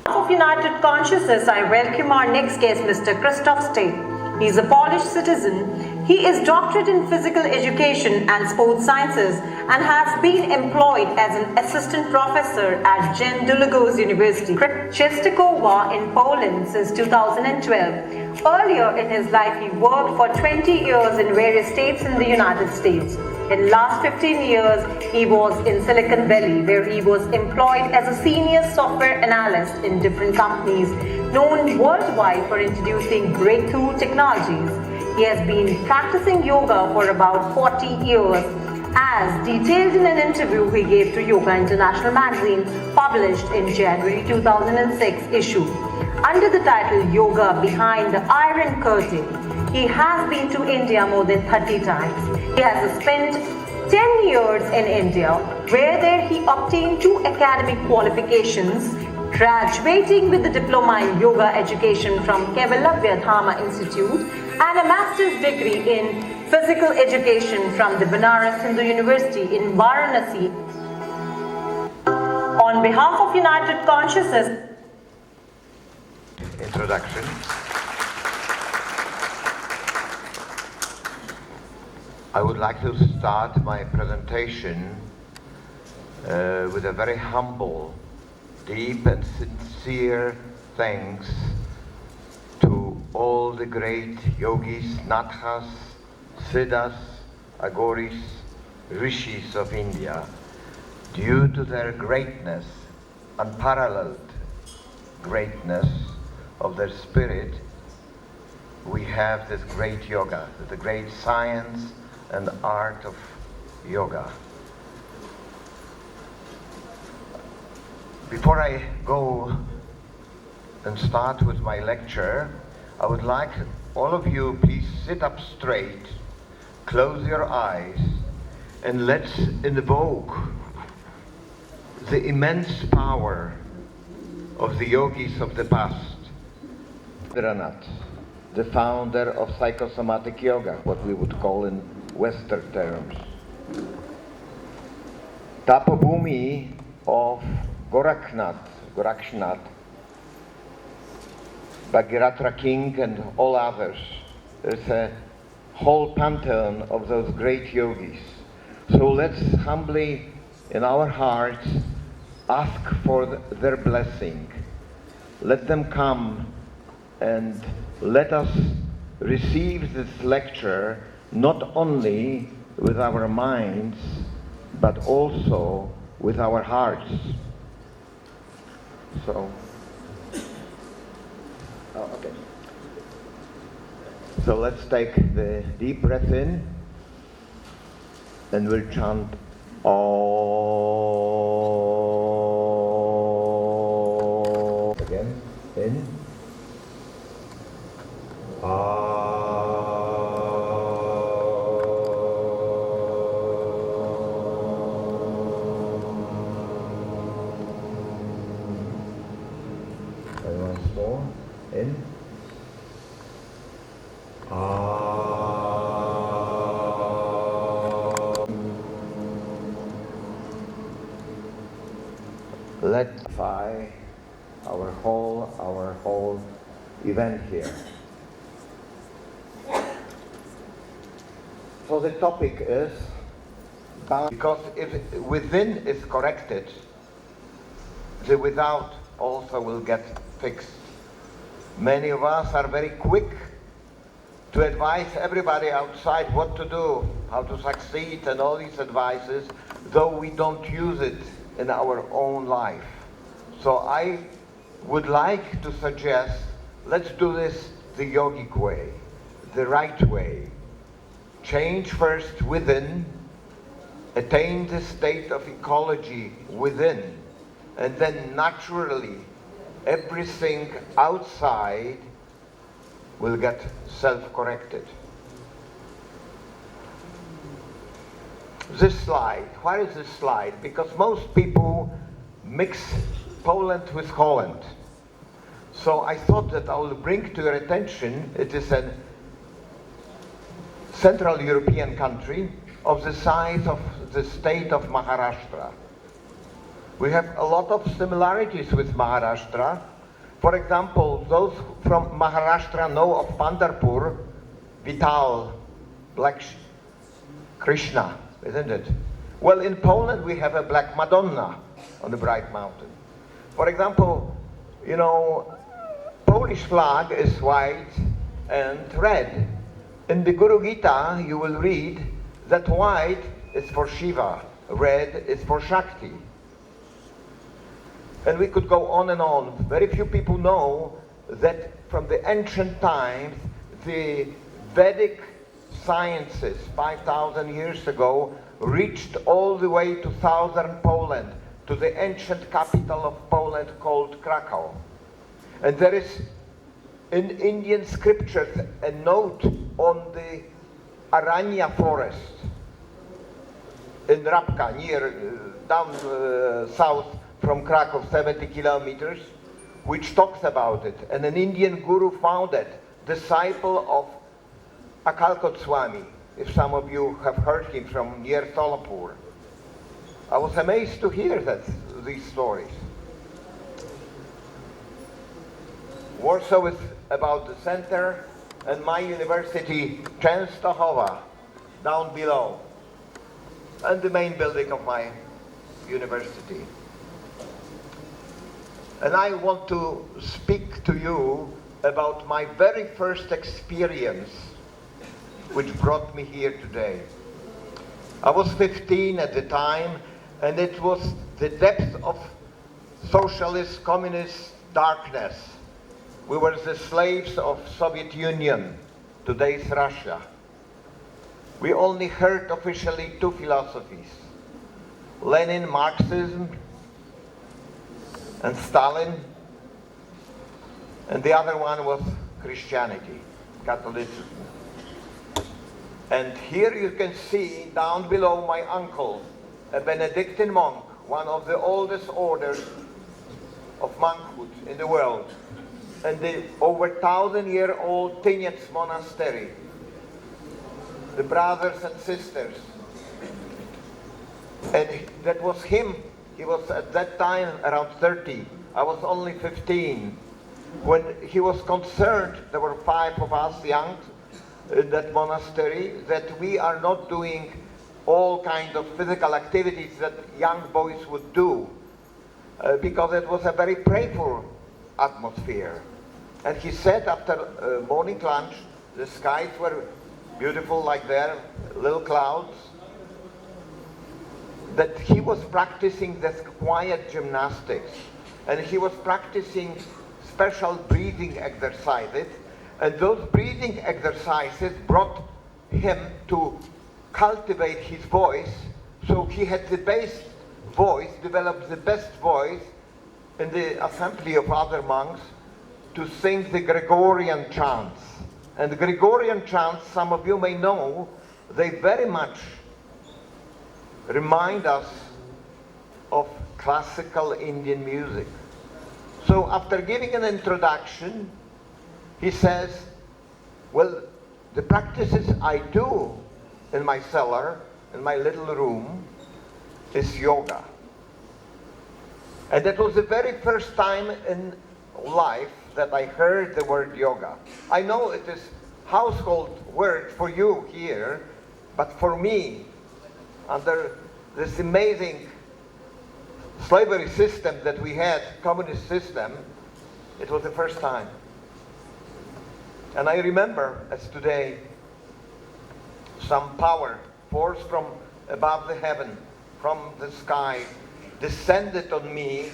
Of United Consciousness, I welcome our next guest, Mr. Krzysztof Stec. He is a Polish citizen. He is doctorate in physical education and sports sciences and has been employed as an assistant professor at Jan Długosz University, Częstochowa in Poland since 2012. Earlier in his life, he worked for 20 years in various states in the United States. In the last 15 years, he was in Silicon Valley, where he was employed as a senior software analyst in different companies known worldwide for introducing breakthrough technologies. He has been practicing yoga for about 40 years, as detailed in an interview he gave to Yoga International magazine, published in January 2006 issue. Under the title Yoga Behind the Iron Curtain, he has been to India more than 30 times. He has spent 10 years in India, where there he obtained 2 academic qualifications, graduating with the Diploma in Yoga Education from Kaivalya Dharma Institute and a master's degree in Physical Education from the Banaras Hindu University in Varanasi. On behalf of United Consciousness, introduction. I would like to start my presentation with a very humble, deep and sincere thanks to all the great yogis, nathas, siddhas, agoris, rishis of India. Due to their greatness, unparalleled greatness of their spirit, we have this great yoga, the great science and art of yoga. Before I go and start with my lecture, I would like all of you please sit up straight, close your eyes, and let's invoke the immense power of the yogis of the past. Nath, the founder of psychosomatic yoga, what we would call in Western terms. Tapabhumi of Gorakshnath, Bhagirath King and all others. There's a whole pantheon of those great yogis. So let's humbly, in our hearts, ask for their blessing. Let them come and let us receive this lecture not only with our minds, but also with our hearts. So, okay. So let's take the deep breath in, and we'll chant Om. Again, in. And once more, in. Let's our whole event here. So the topic is, because if within is corrected, the without also will get fixed. Many of us are very quick to advise everybody outside what to do, how to succeed, and all these advices, though we don't use it in our own life. So I would like to suggest, let's do this the yogic way, the right way. Change first within, attain the state of ecology within, and then naturally everything outside will get self-corrected. This slide, why is this slide? Because most people mix Poland with Holland. So I thought that I will bring to your attention, it is a Central European country of the size of the state of Maharashtra. We have a lot of similarities with Maharashtra, For example, those from Maharashtra know of Pandharpur, Vital, Black Krishna, isn't it? Well, in Poland we have a Black Madonna on the Bright Mountain. For example, you know, Polish flag is white and red. In the Guru Gita you will read that white is for Shiva, red is for Shakti. And we could go on and on. Very few people know that from the ancient times, the Vedic sciences 5,000 years ago reached all the way to southern Poland, to the ancient capital of Poland called Krakow. And there is in Indian scriptures a note on the Aranya forest in Rabka, near down south from Krakow, 70 kilometers, which talks about it. And an Indian guru found it, disciple of Akalkot Swami, if some of you have heard him, from near Solapur. I was amazed to hear these stories. Warsaw is about the center, and my university, Częstochowa, down below, and the main building of my university. And I want to speak to you about my very first experience, which brought me here today. I was 15 at the time, and it was the depth of socialist, communist darkness. We were the slaves of Soviet Union, today's Russia. We only heard officially two philosophies: Lenin, Marxism, and Stalin, and the other one was Christianity, Catholicism. And here you can see down below my uncle, a Benedictine monk, one of the oldest orders of monkhood in the world, and the over 1,000-year-old Tyniec monastery, the brothers and sisters. And that was him. He was at that time around 30. I was only 15. When he was concerned, there were 5 of us young in that monastery, that we are not doing all kinds of physical activities that young boys would do, because it was a very prayerful atmosphere. And he said after morning lunch, the skies were beautiful like there, little clouds, that he was practicing this quiet gymnastics, and he was practicing special breathing exercises, and those breathing exercises brought him to cultivate his voice, so he had the best voice, developed the best voice in the assembly of other monks to sing the Gregorian chants. And the Gregorian chants, some of you may know, they very much remind us of classical Indian music. So after giving an introduction, he says, well, the practices I do in my cellar, in my little room, is yoga. And that was the very first time in life that I heard the word yoga. I know it is household word for you here, but for me, under this amazing slavery system that we had, communist system, it was the first time. And I remember, as today, some power, force from above the heaven, from the sky, descended on me,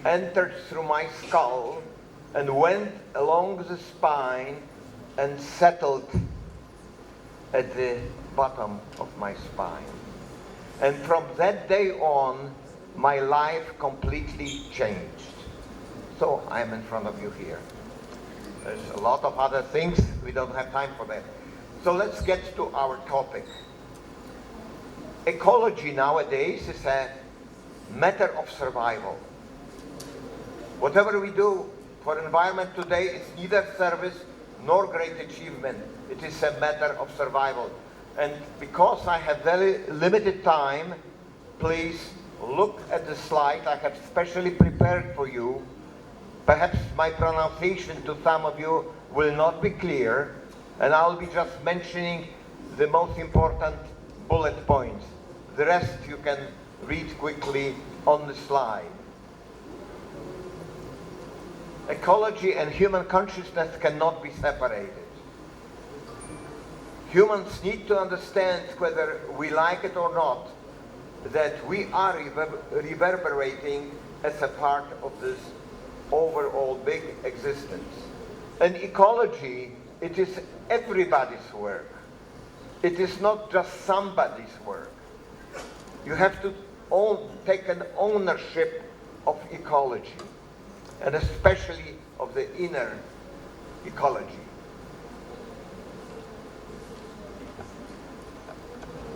entered through my skull, and went along the spine and settled at the bottom of my spine. And from that day on, my life completely changed. So I'm in front of you here. There's a lot of other things, we don't have time for that. So let's get to our topic. Ecology nowadays is a matter of survival. Whatever we do for environment today is neither service nor great achievement. It is a matter of survival. And because I have very limited time, please look at the slide I have specially prepared for you. Perhaps my pronunciation to some of you will not be clear, and I'll be just mentioning the most important bullet points. The rest you can read quickly on the slide. Ecology and human consciousness cannot be separated. Humans need to understand, whether we like it or not, that we are reverberating as a part of this overall big existence. And ecology, it is everybody's work. It is not just somebody's work. You have to take an ownership of ecology, and especially of the inner ecology.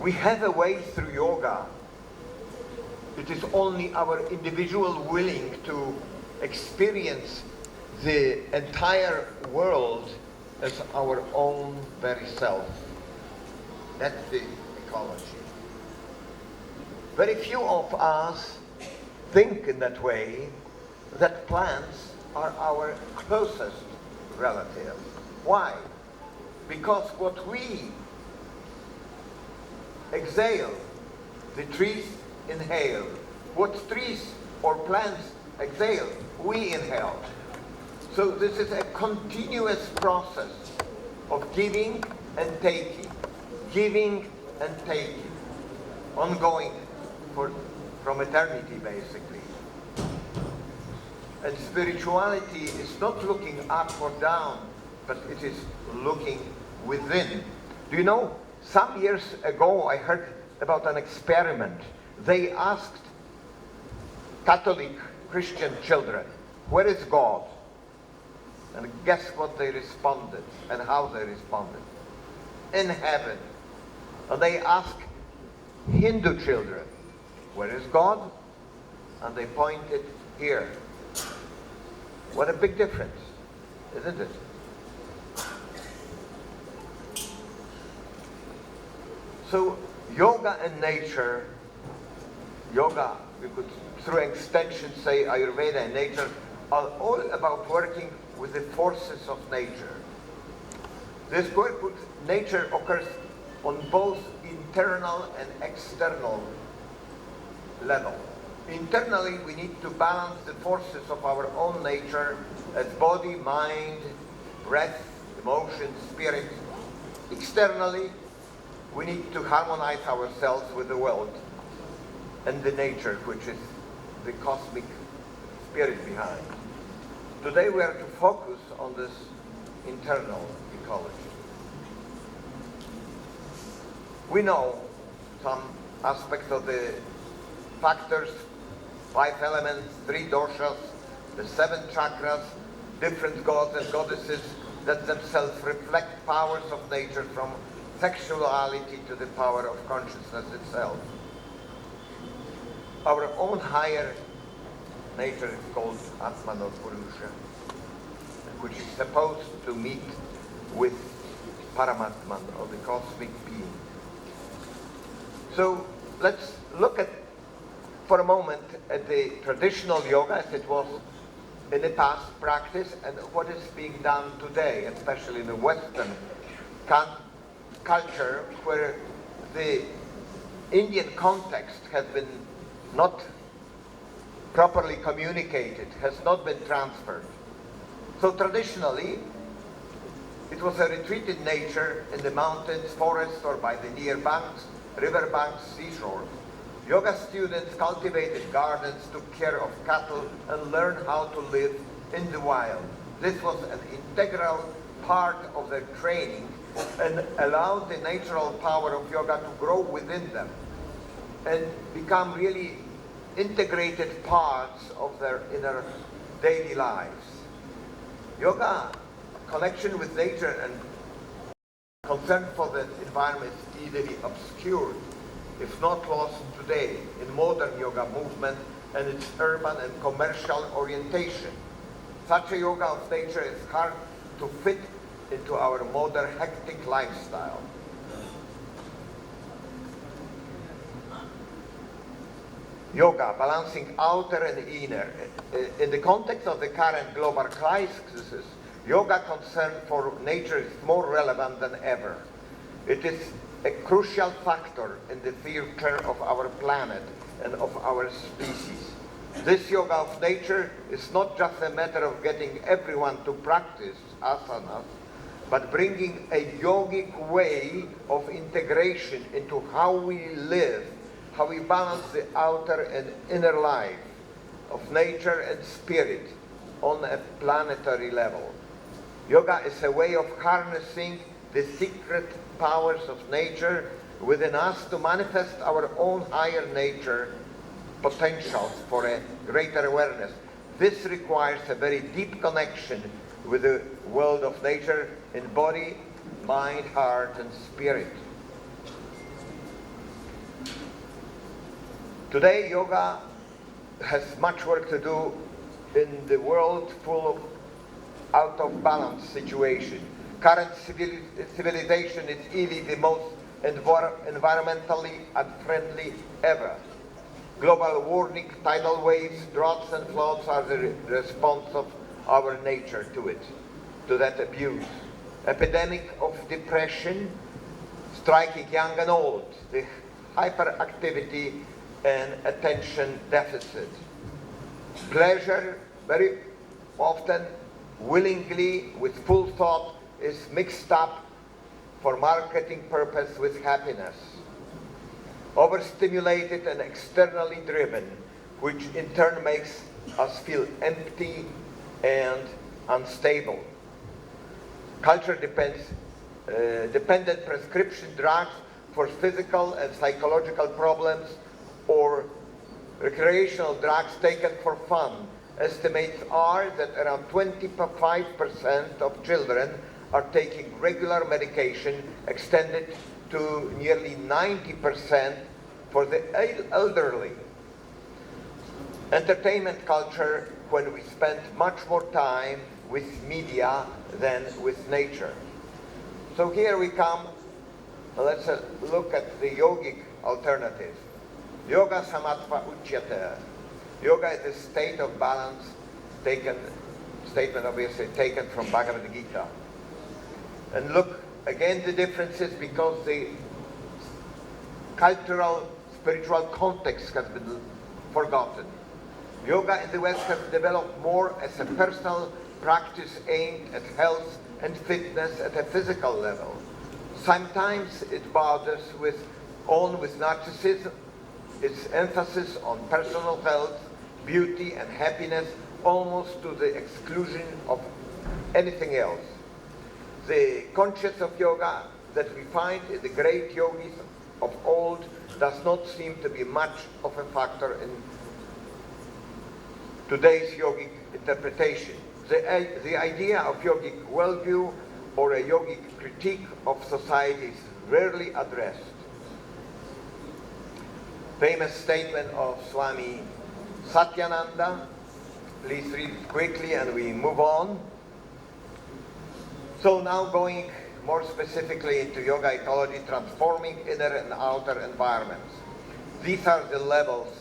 We have a way through yoga. It is only our individual willing to experience the entire world as our own very self. That's the ecology. Very few of us think in that way, that plants are our closest relative. Why? Because what we exhale, the trees inhale. What trees or plants exhale, we inhale. So this is a continuous process of giving and taking, ongoing from eternity, basically. And spirituality is not looking up or down, but it is looking within. Do you know, some years ago I heard about an experiment. They asked Catholic Christian children, where is God? And guess what they responded and how they responded? In heaven. And they asked Hindu children, where is God? And they pointed here. What a big difference, isn't it? So yoga and nature, yoga, we could through extension say Ayurveda and nature, are all about working with the forces of nature. This work with nature occurs on both internal and external level. Internally, we need to balance the forces of our own nature as body, mind, breath, emotion, spirit. Externally, we need to harmonize ourselves with the world and the nature, which is the cosmic spirit behind. Today we are to focus on this internal ecology. We know some aspects of the factors, 5 elements, 3 doshas, the 7 chakras, different gods and goddesses that themselves reflect powers of nature, from sexuality to the power of consciousness itself. Our own higher nature is called Atman or Purusha, which is supposed to meet with Paramatman, or the cosmic being. So let's look at, for a moment, at the traditional yoga as it was in the past practice, and what is being done today, especially in the Western culture, where the Indian context has been not properly communicated, has not been transferred. So traditionally, it was a retreated nature in the mountains, forests, or by the near banks, river banks, seashores. Yoga students cultivated gardens, took care of cattle, and learned how to live in the wild. This was an integral part of their training and allowed the natural power of yoga to grow within them and become really integrated parts of their inner daily lives. Yoga, connection with nature and concern for the environment is easily obscured, if not lost today, in modern yoga movement and its urban and commercial orientation. Such a yoga of nature is hard to fit into our modern hectic lifestyle. Yoga, balancing outer and inner. In the context of the current global crisis, yoga concern for nature is more relevant than ever. It is a crucial factor in the future of our planet and of our species. This yoga of nature is not just a matter of getting everyone to practice asanas, but bringing a yogic way of integration into how we live, how we balance the outer and inner life of nature and spirit on a planetary level. Yoga is a way of harnessing the secret powers of nature within us to manifest our own higher nature potentials for a greater awareness. This requires a very deep connection with the world of nature in body, mind, heart, and spirit. Today, yoga has much work to do in the world full of out of balance situation. Current civilization is easily the most environmentally unfriendly ever. Global warming, tidal waves, droughts and floods are the response of our nature to it, to that abuse. Epidemic of depression striking young and old, the hyperactivity and attention deficit. Pleasure, very often, willingly, with full thought, is mixed up for marketing purpose with happiness. Overstimulated and externally driven, which in turn makes us feel empty and unstable. Culture dependent prescription drugs for physical and psychological problems, or recreational drugs taken for fun. Estimates are that around 25% of children are taking regular medication, extended to nearly 90% for the elderly. Entertainment culture, when we spend much more time with media than with nature. So here we come, let's look at the yogic alternative. Yoga samatva uchyate. Yoga is a state of balance, statement obviously taken from Bhagavad Gita. And look, again the differences, because the cultural, spiritual context has been forgotten. Yoga in the West has developed more as a personal practice aimed at health and fitness at a physical level. Sometimes it borders with narcissism, its emphasis on personal health, beauty and happiness, almost to the exclusion of anything else. The conscience of yoga that we find in the great yogis of old does not seem to be much of a factor in today's yogic interpretation. The idea of yogic worldview or a yogic critique of society is rarely addressed. Famous statement of Swami Satyananda. Please read it quickly and we move on. So now going more specifically into yoga ecology, transforming inner and outer environments. These are the levels: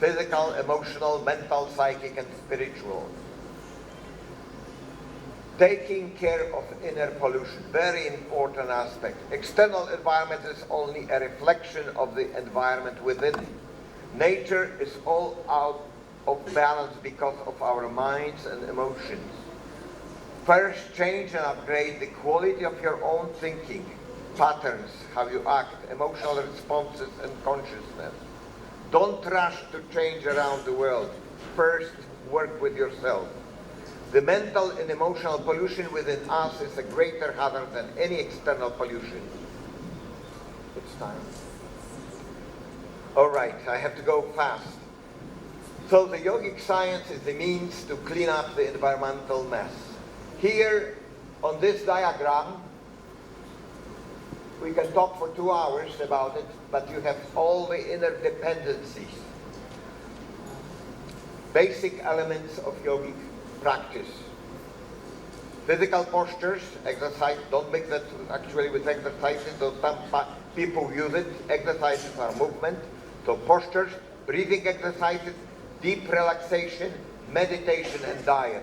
physical, emotional, mental, psychic, and spiritual. Taking care of inner pollution, very important aspect. External environment is only a reflection of the environment within. Nature is all out of balance because of our minds and emotions. First, change and upgrade the quality of your own thinking, patterns, how you act, emotional responses, and consciousness. Don't rush to change around the world. First, work with yourself. The mental and emotional pollution within us is a greater hazard than any external pollution. It's time. All right, I have to go fast. So the yogic science is the means to clean up the environmental mess. Here, on this diagram, we can talk for 2 hours about it, but you have all the interdependencies. Basic elements of yogic practice. Physical postures, exercise, don't mix that actually with exercises, though some people use it. Exercises are movement. So postures, breathing exercises, deep relaxation, meditation, and diet.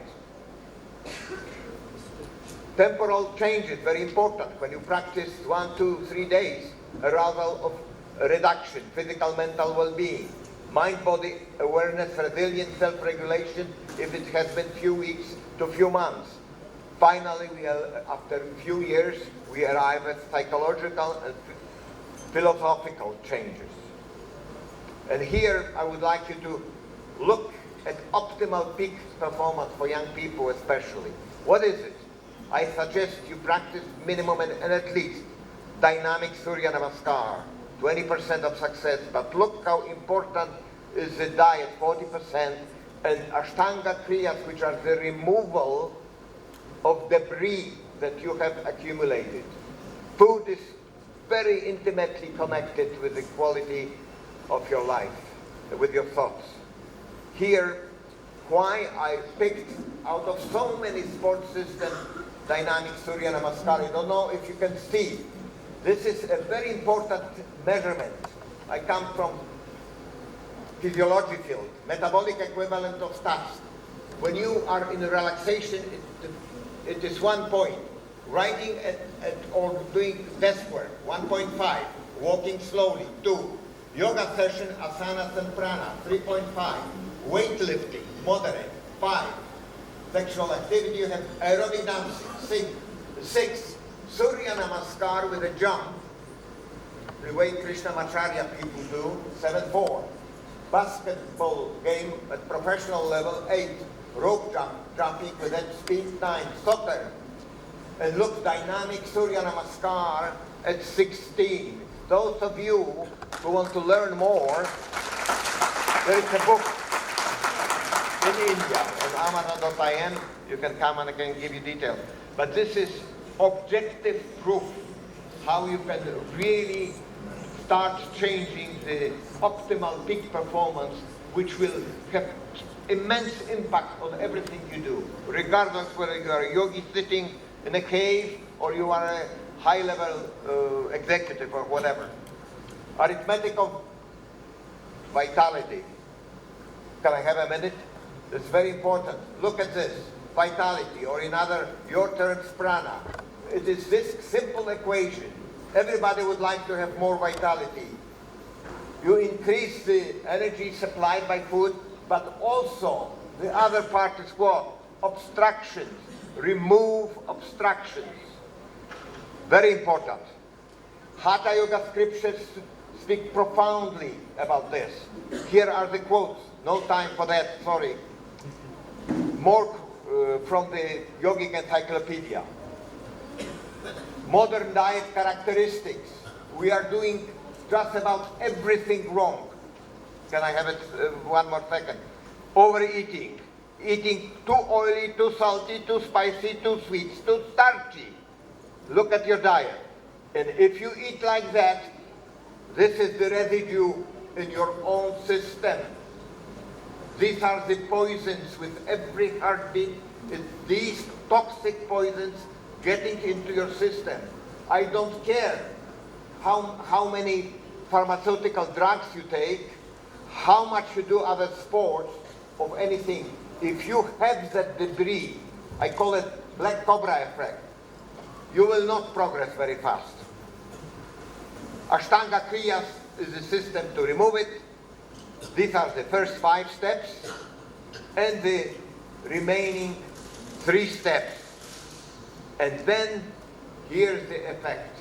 Temporal changes, very important. When you practice 1, 2, 3 days, arousal of reduction, physical, mental well-being, mind-body awareness, resilience, self-regulation, if it has been few weeks to few months. Finally, after a few years, we arrive at psychological and philosophical changes. And here, I would like you to look at optimal peak performance for young people especially. What is it? I suggest you practice minimum and at least dynamic Surya Namaskar, 20% of success, but look how important is the diet, 40%, and Ashtanga Kriyas, which are the removal of debris that you have accumulated. Food is very intimately connected with the quality of your life, with your thoughts. Here, why I picked out of so many sports systems dynamic Surya Namaskar. I don't know if you can see. This is a very important measurement. I come from physiology field, metabolic equivalent of stats. When you are in relaxation, it is 1 point. Riding or doing desk work, 1.5. Walking slowly, 2. Yoga session, asanas and prana, 3.5. Weightlifting, moderate, 5. Sexual activity, you have aerobic dancing, 6. Surya Namaskar with a jump, the way Krishnamacharya people do, 7.4. Basketball game at professional level, 8. Rope jumping with that speed, 9. Soccer. And look, dynamic Surya Namaskar at 16. Those of you who want to learn more, there is a book in India, on Amazon.in. You can come and I can give you details. But this is objective proof how you can really start changing the optimal peak performance, which will have immense impact on everything you do, regardless whether you are a yogi sitting in a cave or you are a high-level executive or whatever. Arithmetic of vitality. Can I have a minute? It's very important. Look at this. Vitality, or in other, your terms, prana. It is this simple equation. Everybody would like to have more vitality. You increase the energy supplied by food, but also the other part is what? Obstructions. Remove obstructions. Very important. Hatha Yoga scriptures speak profoundly about this. Here are the quotes. No time for that, sorry. More from the Yogic Encyclopedia. Modern diet characteristics. We are doing just about everything wrong. Can I have it 1 more second? Overeating. Eating too oily, too salty, too spicy, too sweet, too starchy. Look at your diet. And if you eat like that, this is the residue in your own system. These are the poisons with every heartbeat. These toxic poisons getting into your system. I don't care how many pharmaceutical drugs you take, how much you do other sports, of anything. If you have that debris, I call it black cobra effect, you will not progress very fast. Ashtanga Kriyas is the system to remove it. These are the first 5 steps, and the remaining 3 steps. And then, here's the effect.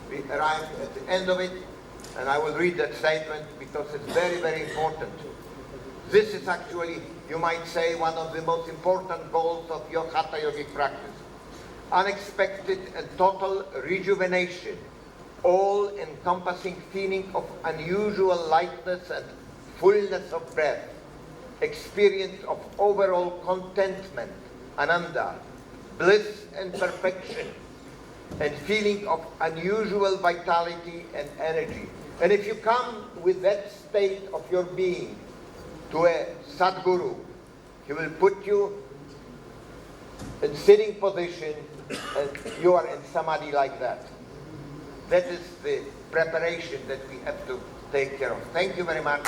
We arrive at the end of it, and I will read that statement because it's very, very important. This is actually, you might say, one of the most important goals of your Hatha Yogic practice. Unexpected and total rejuvenation, all-encompassing feeling of unusual lightness and fullness of breath, experience of overall contentment, ananda, bliss and perfection, and feeling of unusual vitality and energy. And if you come with that state of your being to a Sadguru, he will put you in sitting position and you are in samadhi like that. That is the preparation that we have to take care of. Thank you very much.